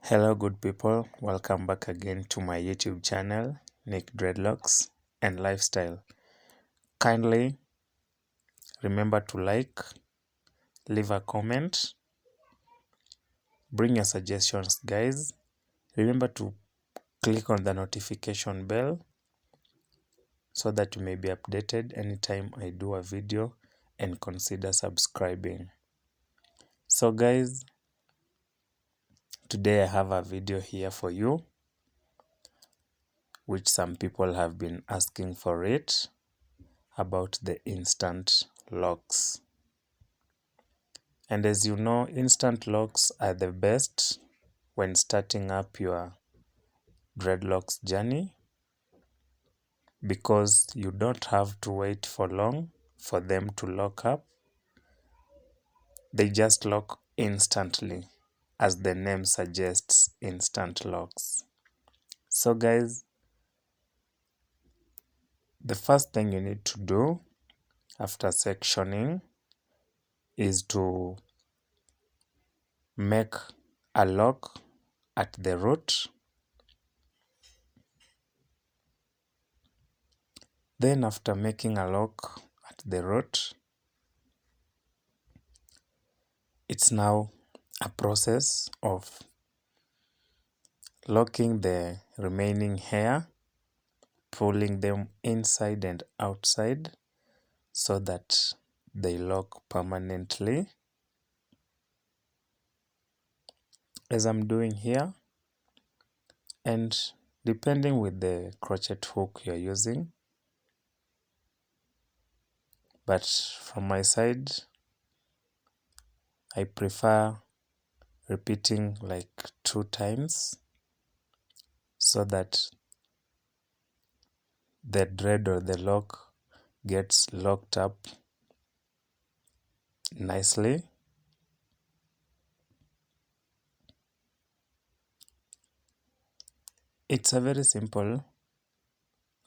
Hello good people, welcome back again to my YouTube channel, Nick Dreadlocks and Lifestyle. Kindly remember to like, leave a comment, bring your suggestions guys. Remember to click on the notification bell so that you may be updated anytime I do a video, and consider subscribing. So guys, today I have a video here for you, which some people have been asking for it, about the instant locks. And as you know, instant locks are the best when starting up your dreadlocks journey, because you don't have to wait for long for them to lock up. They just lock instantly, as the name suggests, instant locks. So guys, the first thing you need to do after sectioning is to make a lock at the root. Then after making a lock at the root, it's now a process of locking the remaining hair, pulling them inside and outside so that they lock permanently, as I'm doing here. And depending with the crochet hook you're using, but from my side I prefer repeating like 2 times so that the dread or the lock gets locked up nicely. It's a very simple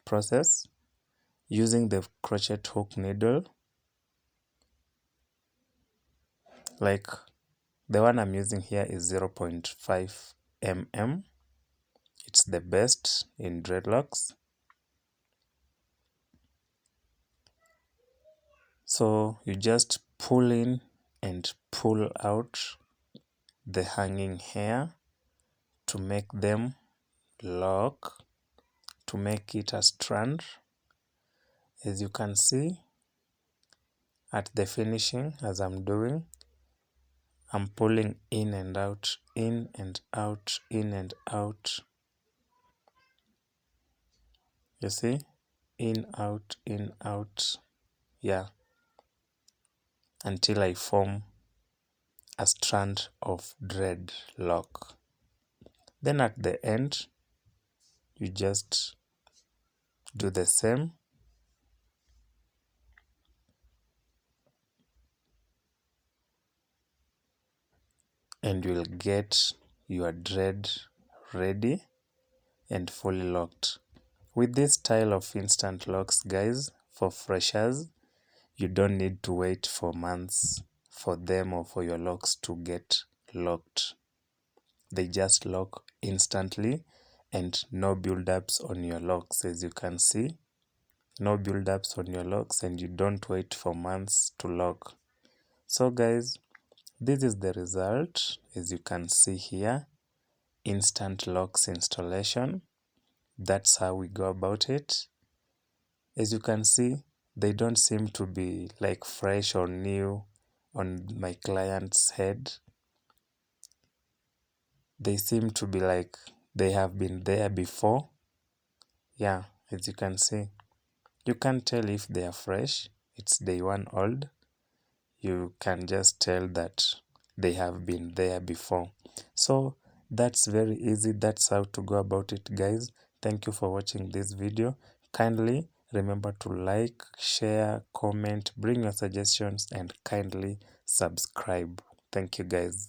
process using the crochet hook needle. Like the one I'm using here is 0.5 mm. It's the best in dreadlocks. So you just pull in and pull out the hanging hair to make them lock, to make it a strand. As you can see at the finishing, as I'm doing, I'm pulling in and out, in and out, in and out. You see? In, out, yeah, until I form a strand of dreadlock. Then at the end, you just do the same. And you'll get your dread ready and fully locked. With this style of instant locks guys, for freshers, you don't need to wait for months for them or for your locks to get locked. They just lock instantly, and no build-ups on your locks. As you can see, no build-ups on your locks, and you don't wait for months to lock. So guys, this is the result. As you can see here, instant locks installation. That's how we go about it. As you can see, they don't seem to be like fresh or new on my client's head. They seem to be like they have been there before. Yeah, as you can see, you can't tell if they are fresh. It's day 1 old. You can just tell that they have been there before. So that's very easy. That's how to go about it guys. Thank you for watching this video. Kindly remember to like, share, comment, bring your suggestions, and kindly subscribe. Thank you guys.